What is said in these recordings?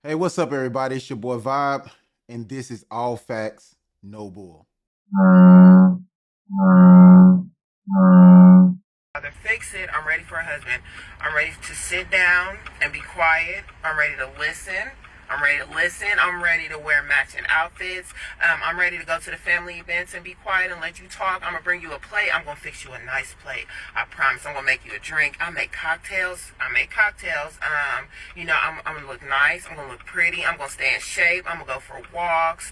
Hey, what's up, everybody? It's your boy Vibe, and this is All Facts, No Bull. Rather fix it. I'm ready for a husband. I'm ready to sit down and be quiet. I'm ready to listen. I'm ready to listen. I'm ready to wear matching outfits. I'm ready to go to the family events and be quiet and let you talk. I'm gonna bring you a plate. I'm gonna fix you a nice plate. I promise. I'm gonna make you a drink. I make cocktails. I make cocktails. I'm gonna look nice. I'm gonna look pretty. I'm gonna stay in shape. I'm gonna go for walks.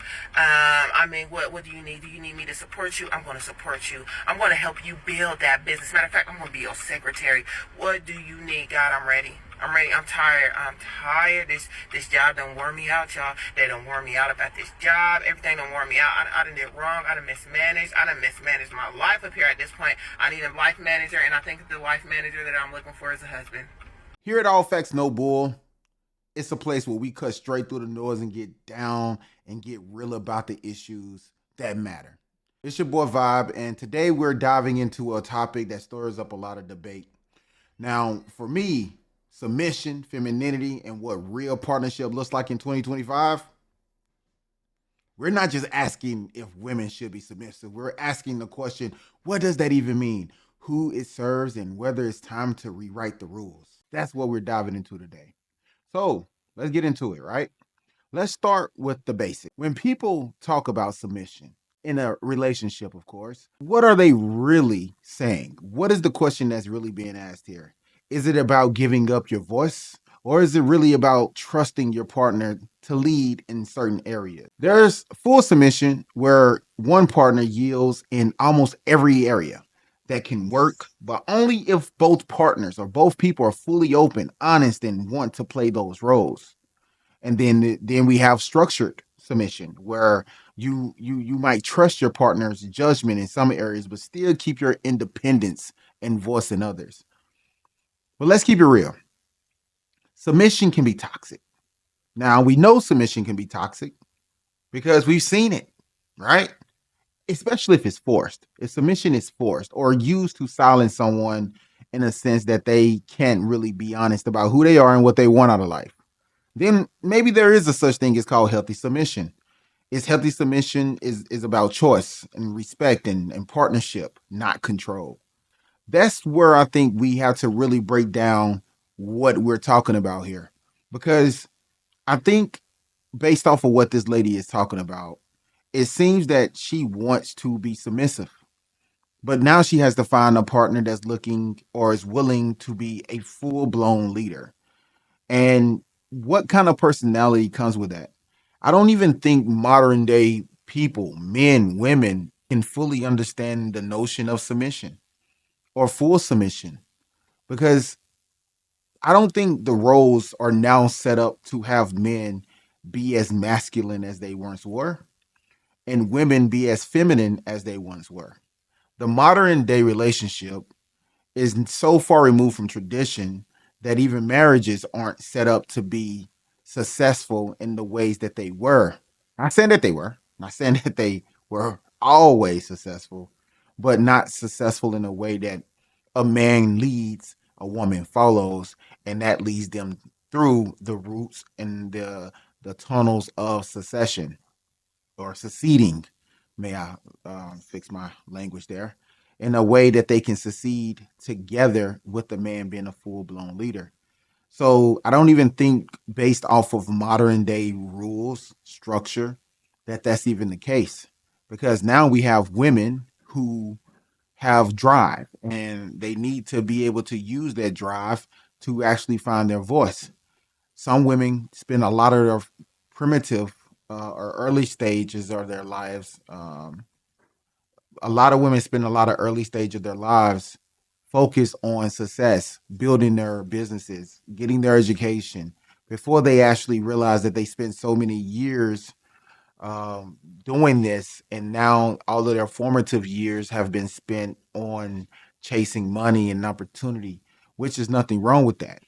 What do you need? Do you need me to support you? I'm gonna support you. I'm gonna help you build that business. Matter of fact, I'm gonna be your secretary. What do you need? God, I'm ready. I'm ready. I'm tired. I'm tired. This job done wore me out, y'all. They done wore me out about this job. Everything done wore me out. I done did wrong. I done mismanaged. I done mismanaged my life up here at this point. I need a life manager, and I think the life manager that I'm looking for is a husband. Here at All Facts, No Bull, it's a place where we cut straight through the noise and get down and get real about the issues that matter. It's your boy Vibe, and today we're diving into a topic that stirs up a lot of debate. Now, for me, submission, femininity, and what real partnership looks like in 2025, we're not just asking if women should be submissive. We're asking the question, what does that even mean? Who it serves and whether it's time to rewrite the rules. That's what we're diving into today. So let's get into it, right? Let's start with the basic. When people talk about submission in a relationship, of course, what are they really saying? What is the question that's really being asked here? Is it about giving up your voice? Or is it really about trusting your partner to lead in certain areas? There's full submission where one partner yields in almost every area that can work, but only if both partners or both people are fully open, honest, and want to play those roles. And then we have structured submission where you might trust your partner's judgment in some areas, but still keep your independence and voice in others. But let's keep it real. Submission can be toxic. Now we know submission can be toxic because we've seen it, right? Especially if it's forced. If submission is forced or used to silence someone in a sense that they can't really be honest about who they are and what they want out of life, then maybe there is a such thing as called healthy submission. Is healthy submission is about choice and respect and partnership, not control. That's where I think we have to really break down what we're talking about here. Because I think based off of what this lady is talking about, it seems that she wants to be submissive. But now she has to find a partner that's looking or is willing to be a full blown leader. And what kind of personality comes with that? I don't even think modern day people, men, women, can fully understand the notion of submission or full submission because I don't think the roles are now set up to have men be as masculine as they once were and women be as feminine as they once were. The modern day relationship is so far removed from tradition that even marriages aren't set up to be successful in the ways that they were. Not saying that they were, not saying that they were always successful, but not successful in a way that a man leads, a woman follows, and that leads them through the roots and the tunnels of succession or succeeding. May I fix my language there? In a way that they can succeed together with the man being a full blown leader. So I don't even think, based off of modern day rules, structure, that that's even the case. Because now we have women who have drive and they need to be able to use that drive to actually find their voice. Some women spend a lot of their primitive or early stages of their lives. A lot of women spend a lot of early stage of their lives focused on success, building their businesses, getting their education before they actually realize that they spent so many years doing this, and now all of their formative years have been spent on chasing money and opportunity, which is nothing wrong with that.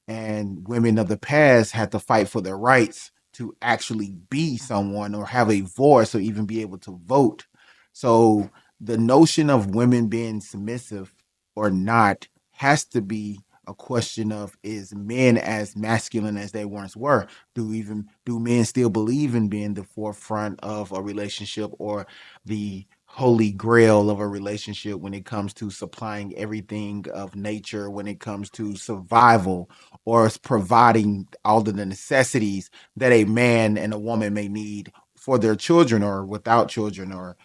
And women of the past had to fight for their rights to actually be someone or have a voice or even be able to vote. So the notion of women being submissive or not has to be a question of, is men as masculine as they once were? Do men still believe in being the forefront of a relationship, or the holy grail of a relationship when it comes to supplying everything of nature, when it comes to survival, or providing all of the necessities that a man and a woman may need for their children, or without children, or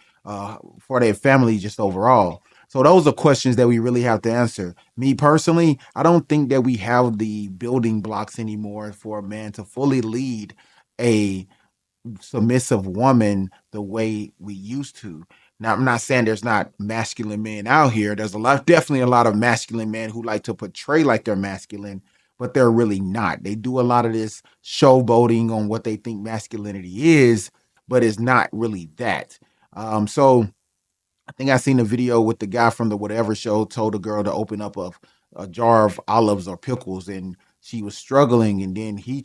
for their family just overall? So those are questions that we really have to answer. Me personally, I don't think that we have the building blocks anymore for a man to fully lead a submissive woman the way we used to. Now, I'm not saying there's not masculine men out here. There's definitely a lot of masculine men who like to portray like they're masculine, but they're really not. They do a lot of this showboating on what they think masculinity is, but it's not really that. So I think I seen a video with the guy from the whatever show told a girl to open up a jar of olives or pickles, and she was struggling, and then she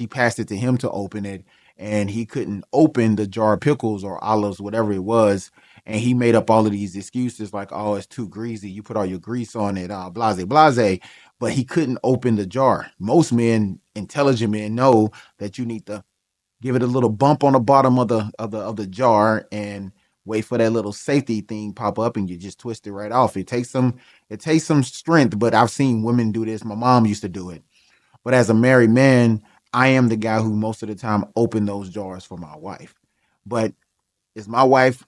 passed it to him to open it, and he couldn't open the jar of pickles or olives, whatever it was. And he made up all of these excuses like, oh, it's too greasy. You put all your grease on it, blase, blase. But he couldn't open the jar. Most men, intelligent men, know that you need to give it a little bump on the bottom of the jar and wait for that little safety thing pop up, and you just twist it right off. It takes some strength, but I've seen women do this. My mom used to do it. But as a married man, I am the guy who most of the time open those jars for my wife. But is my wife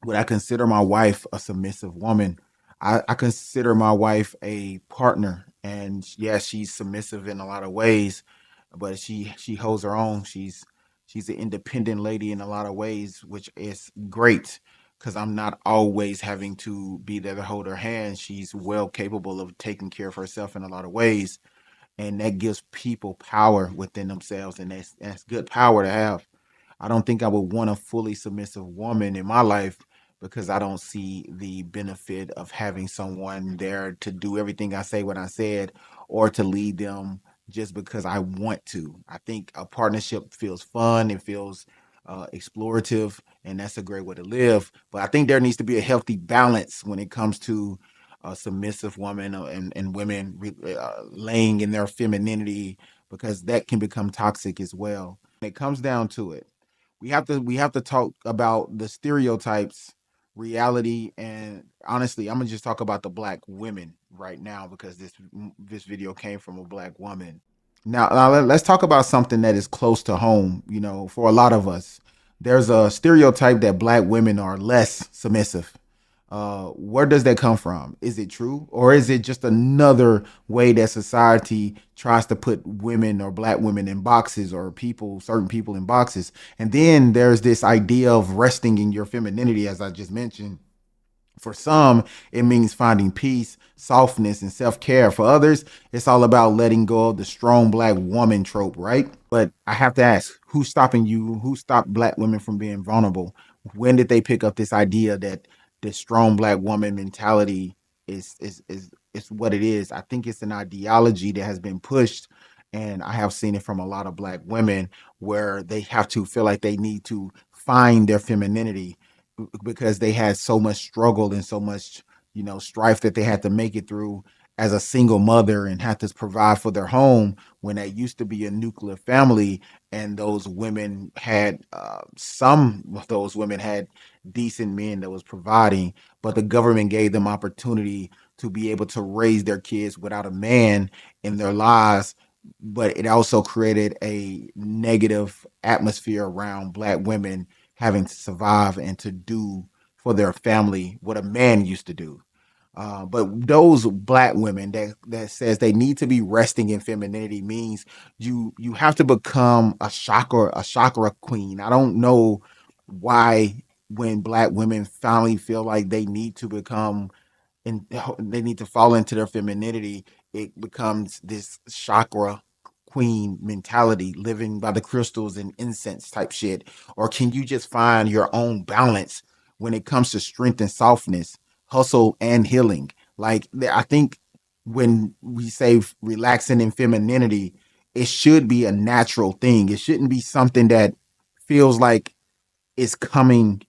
would I consider my wife a submissive woman? I consider my wife a partner, and yes, she's submissive in a lot of ways, but she holds her own. She's an independent lady in a lot of ways, which is great because I'm not always having to be there to hold her hand. She's well capable of taking care of herself in a lot of ways, and that gives people power within themselves, and that's good power to have. I don't think I would want a fully submissive woman in my life because I don't see the benefit of having someone there to do everything I say when I said, or to lead them just because I want to. I think a partnership feels fun, it feels explorative, and that's a great way to live. But I think there needs to be a healthy balance when it comes to a submissive woman, and women laying in their femininity, because that can become toxic as well. When it comes down to it, we have to talk about the stereotypes, reality, and honestly, I'm gonna just talk about the black women right now because this video came from a black woman. Now let's talk about something that is close to home. For a lot of us, there's a stereotype that black women are less submissive. Where does that come from? Is it true, or is it just another way that society tries to put women or black women in boxes, or certain people in boxes? And then there's this idea of resting in your femininity, as I just mentioned. For some, it means finding peace, softness, and self care. For others, it's all about letting go of the strong black woman trope, right? But I have to ask, who's stopping you? Who stopped black women from being vulnerable? When did they pick up this idea that the strong black woman mentality is what it is? I think it's an ideology that has been pushed, and I have seen it from a lot of black women where they have to feel like they need to find their femininity because they had so much struggle and so much strife that they had to make it through as a single mother, and had to provide for their home when that used to be a nuclear family. And those women had some of those women had decent men that was providing, but the government gave them opportunity to be able to raise their kids without a man in their lives. But it also created a negative atmosphere around black women having to survive and to do for their family what a man used to do. But those black women that says they need to be resting in femininity means you have to become a chakra queen. I don't know why, when black women finally feel like they need to become, and they need to fall into their femininity, it becomes this chakra queen mentality, living by the crystals and incense type shit. Or can you just find your own balance when it comes to strength and softness, hustle and healing? Like, I think when we say relaxing in femininity, it should be a natural thing. It shouldn't be something that feels like it's coming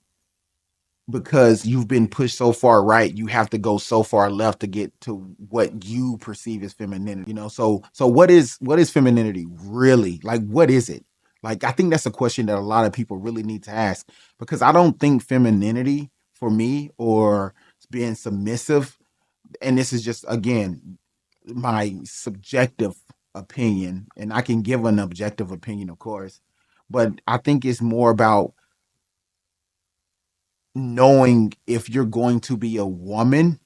because you've been pushed so far right, you have to go so far left to get to what you perceive as femininity. So what is femininity really? Like what is it? Like I think that's a question that a lot of people really need to ask, because I don't think femininity for me, or being submissive, and this is just again my subjective opinion, and I can give an objective opinion, of course, but I think it's more about knowing, if you're going to be a woman,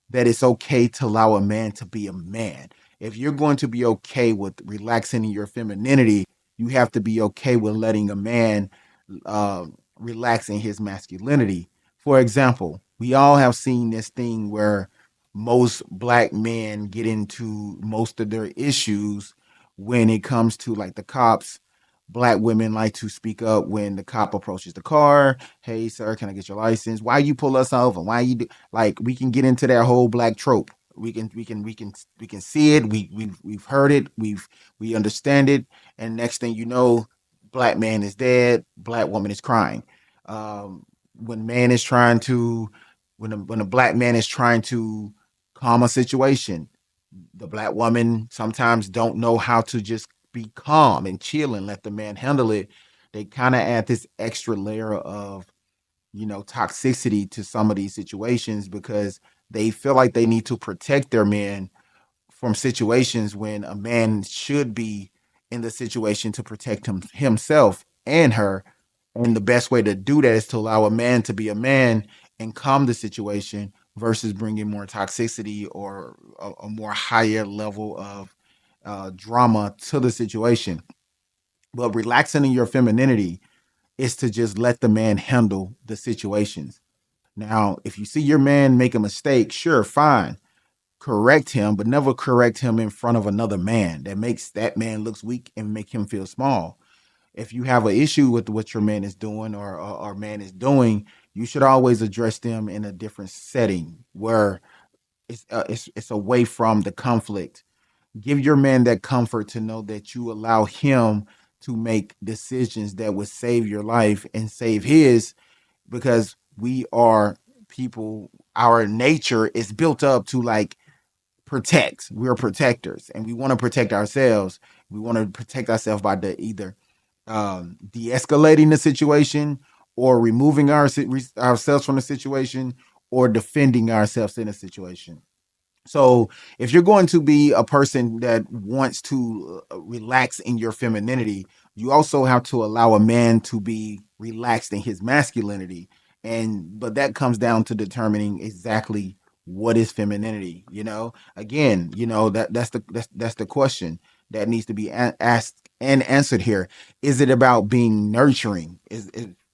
that it's okay to allow a man to be a man. If you're going to be okay with relaxing in your femininity, you have to be okay with letting a man uh, relax in his masculinity. For example, we all have seen this thing where most black men get into most of their issues when it comes to like the cops. Black women like to speak up when the cop approaches the car. Hey, sir, can I get your license? Why you pull us over? Why you do? Like we can get into that whole black trope. We can see it. We've heard it. We understand it. And next thing you know, black man is dead. Black woman is crying. Um, when man is trying to, when a black man is trying to calm a situation, the black woman sometimes don't know how to just be calm and chill and let the man handle it. They kind of add this extra layer of, toxicity to some of these situations, because they feel like they need to protect their men from situations when a man should be in the situation to protect himself and her. And the best way to do that is to allow a man to be a man and calm the situation, versus bringing more toxicity or a more higher level of drama to the situation. But relaxing in your femininity is to just let the man handle the situations. Now, if you see your man make a mistake, sure, fine, correct him, but never correct him in front of another man. That makes that man looks weak and make him feel small. If you have an issue with what your man is doing, or man is doing, you should always address them in a different setting where it's away from the conflict. Give your man that comfort to know that you allow him to make decisions that would save your life and save his, because we are people, our nature is built up to like protect. We're protectors, and we want to protect ourselves. We want to protect ourselves by either de-escalating the situation, or removing ourselves from the situation, or defending ourselves in a situation. So, if you're going to be a person that wants to relax in your femininity, you also have to allow a man to be relaxed in his masculinity. And but that comes down to determining exactly what is femininity. Again, that's the question that needs to be asked and answered here. Is it about being nurturing?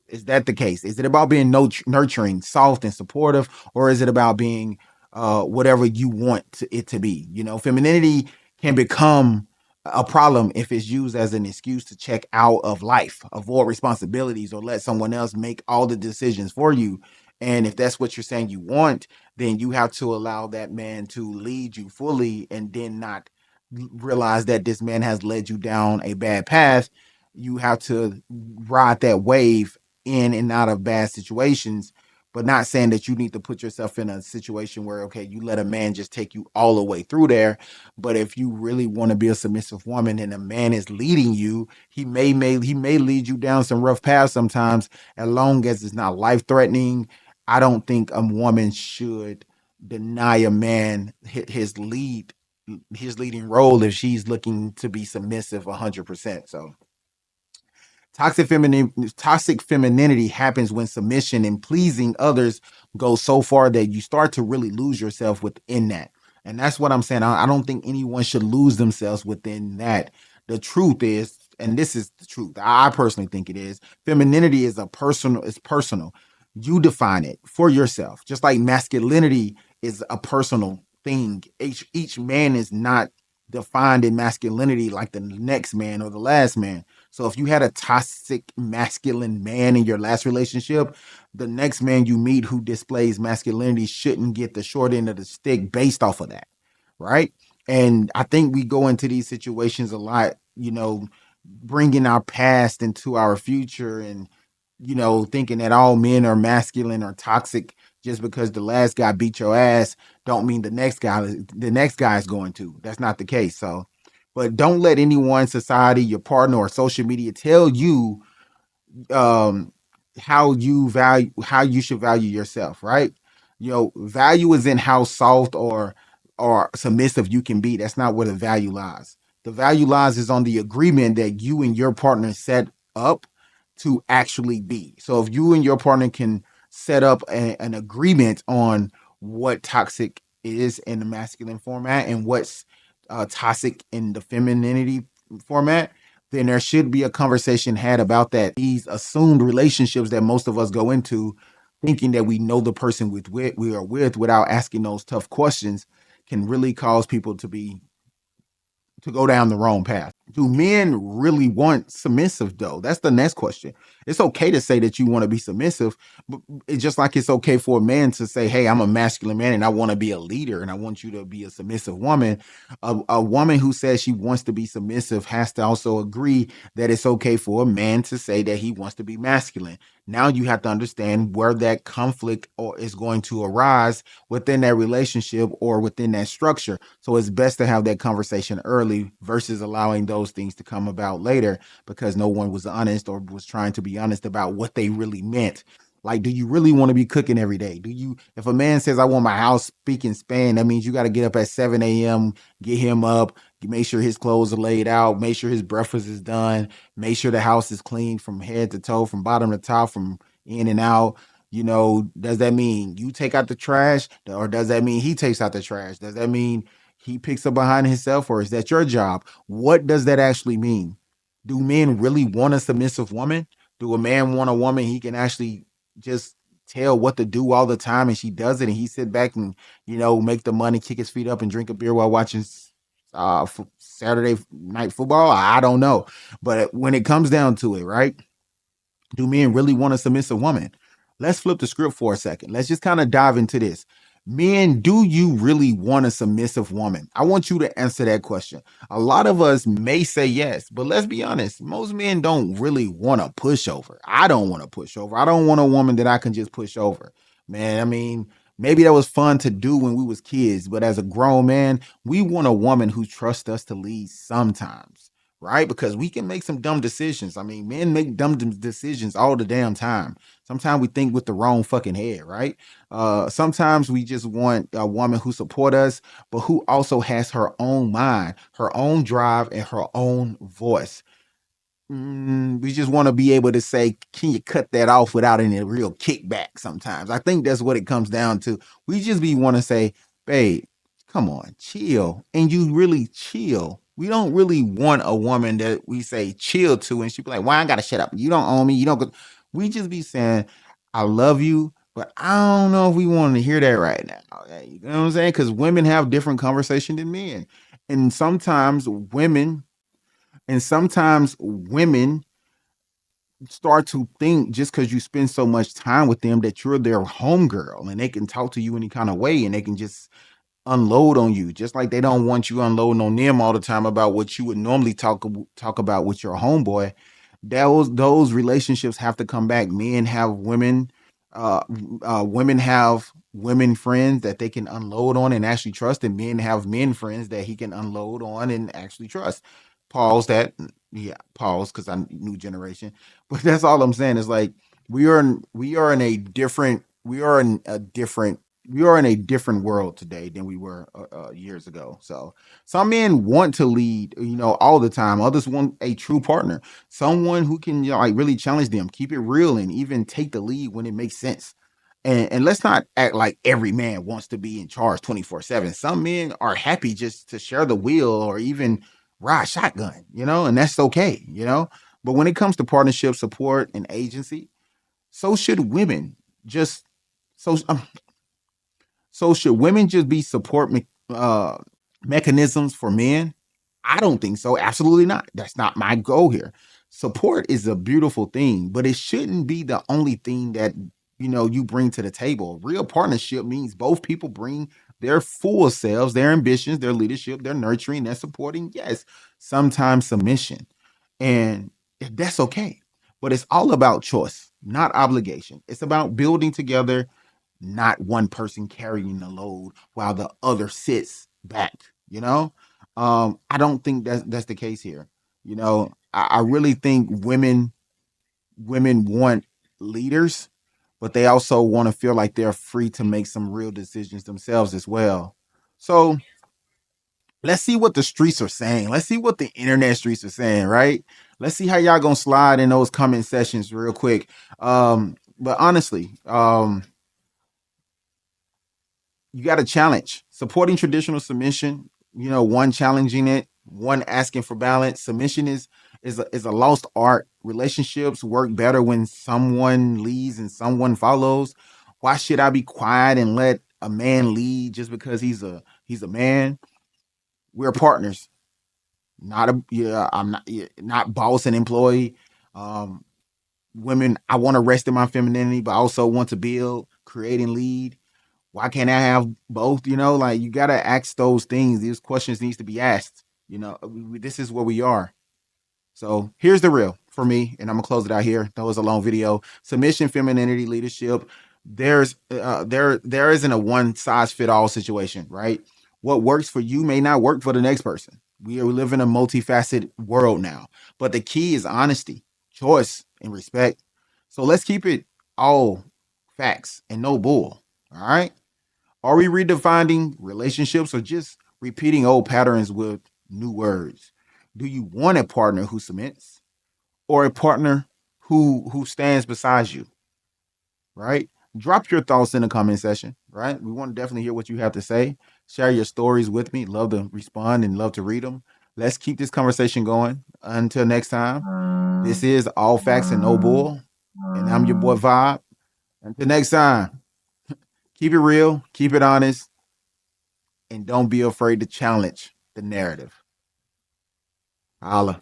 Is that the case? Is it about being nurturing, soft and supportive, or is it about being whatever you want it to be? Femininity can become a problem if it's used as an excuse to check out of life, avoid responsibilities, or let someone else make all the decisions for you. And if that's what you're saying you want, then you have to allow that man to lead you fully, and then not realize that this man has led you down a bad path. You have to ride that wave in and out of bad situations, but not saying that you need to put yourself in a situation where, okay, you let a man just take you all the way through there. But if you really want to be a submissive woman and a man is leading you, he may lead you down some rough paths sometimes, as long as it's not life threatening. I don't think a woman should deny a man his leading role if she's looking to be submissive 100%. So toxic femininity happens when submission and pleasing others go so far that you start to really lose yourself within that. And that's what I'm saying. I don't think anyone should lose themselves within that. The truth is, and this is the truth, I personally think it is, femininity is personal. You define it for yourself. Just like masculinity is a personal thing. Each man is not defined in masculinity like the next man or the last man. So if you had a toxic masculine man in your last relationship, the next man you meet who displays masculinity shouldn't get the short end of the stick based off of that, right? And I think we go into these situations a lot, bringing our past into our future, and thinking that all men are masculine or toxic just because the last guy beat your ass don't mean the next guy is going to. That's not the case. So, but don't let anyone, society, your partner, or social media tell you um how you should value yourself, right? Value is in how soft or submissive you can be. That's not where the value lies. The value lies is on the agreement that you and your partner set up to actually be. So if you and your partner can set up an agreement on what toxic is in the masculine format and what's toxic in the femininity format, then there should be a conversation had about that. These assumed relationships that most of us go into thinking that we know the person we are with without asking those tough questions can really cause people to go down the wrong path. Do men really want submissive though? That's the next question. It's okay to say that you want to be submissive, but it's just like it's okay for a man to say, "Hey, I'm a masculine man and I want to be a leader and I want you to be a submissive woman." A woman who says she wants to be submissive has to also agree that it's okay for a man to say that he wants to be masculine. Now you have to understand where that conflict or is going to arise within that relationship or within that structure. So it's best to have that conversation early versus allowing those things to come about later because no one was honest or was trying to be honest about what they really meant. Like, do you really want to be cooking every day? If a man says, I want my house speaking Span, that means you got to get up at 7 a.m., get him up, make sure his clothes are laid out, make sure his breakfast is done, make sure the house is clean from head to toe, from bottom to top, from in and out. Does that mean you take out the trash or does that mean he takes out the trash? Does that mean he picks up behind himself or is that your job? What does that actually mean? Do men really want a submissive woman? Do a man want a woman he can actually just tell what to do all the time and she does it and he sit back and, make the money, kick his feet up and drink a beer while watching Saturday night football? I don't know. But when it comes down to it, right? Do men really want a submissive woman? Let's flip the script for a second. Let's just kind of dive into this. Men, do you really want a submissive woman? I want you to answer that question. A lot of us may say yes, but let's be honest. Most men don't really want a pushover. I don't want a pushover. I don't want a woman that I can just push over. Man, I mean, maybe that was fun to do when we was kids, but as a grown man, we want a woman who trusts us to lead sometimes, right? Because we can make some dumb decisions. I mean, men make dumb decisions all the damn time. Sometimes we think with the wrong fucking head, right? Sometimes we just want a woman who support us, but who also has her own mind, her own drive, and her own voice. We just want to be able to say, can you cut that off without any real kickback sometimes? I think that's what it comes down to. We just be want to say, babe, come on, chill. And you really chill. We don't really want a woman that we say chill to and she be like, why I gotta shut up? You don't own me. You don't go. We just be saying, I love you, but I don't know if we want to hear that right now. You know what I'm saying? Because women have different conversation than men. And sometimes women start to think just because you spend so much time with them that you're their homegirl and they can talk to you any kind of way and they can just unload on you, just like they don't want you unloading on them all the time about what you would normally talk about with your homeboy. Those relationships have to come back. Men have uh, women have women friends that they can unload on and actually trust, and men have men friends that he can unload on and actually trust. Pause that, yeah, pause because I'm new generation, but that's all I'm saying is like we are in a different we are in a different world today than we were years ago. So some men want to lead, all the time. Others want a true partner, someone who can, like really challenge them, keep it real, and even take the lead when it makes sense. And let's not act like every man wants to be in charge 24/7. Some men are happy just to share the wheel or even ride shotgun, and that's okay. But when it comes to partnership, support, and agency, so should women. Just so so should women just be mechanisms for men? I don't think so. Absolutely not. That's not my goal here. Support is a beautiful thing, but it shouldn't be the only thing that you bring to the table. Real partnership means both people bring their full selves, their ambitions, their leadership, their nurturing, their supporting. Yes, sometimes submission, and that's okay. But it's all about choice, not obligation. It's about building together, not one person carrying the load while the other sits back. You know, I don't think that's the case here. I really think women want leaders, but they also want to feel like they're free to make some real decisions themselves as well. So let's see what the streets are saying. Let's see what the internet streets are saying, right? Let's see how y'all gonna slide in those comment sessions real quick. But honestly, you got a challenge supporting traditional submission. One challenging it, one asking for balance. Submission is a lost art. Relationships work better when someone leads and someone follows. Why should I be quiet and let a man lead just because he's a man? We're partners, not a yeah. I'm not not boss and employee. Um, Women, I want to rest in my femininity, but I also want to build, create, and lead. Why can't I have both? Like you gotta ask those things. These questions needs to be asked. This is where we are. So here's the real for me, and I'm gonna close it out here. That was a long video. Submission, femininity, leadership. There isn't a one size fit all situation, right? What works for you may not work for the next person. We live in a multifaceted world now, but the key is honesty, choice, and respect. So let's keep it all facts and no bull. All right. Are we redefining relationships or just repeating old patterns with new words? Do you want a partner who submits or a partner who stands beside you? Right? Drop your thoughts in the comment section. Right? We want to definitely hear what you have to say. Share your stories with me. Love to respond and love to read them. Let's keep this conversation going. Until next time, this is All Facts and No Bull, and I'm your boy Vibe. Until next time, keep it real, keep it honest, and don't be afraid to challenge the narrative. Holla.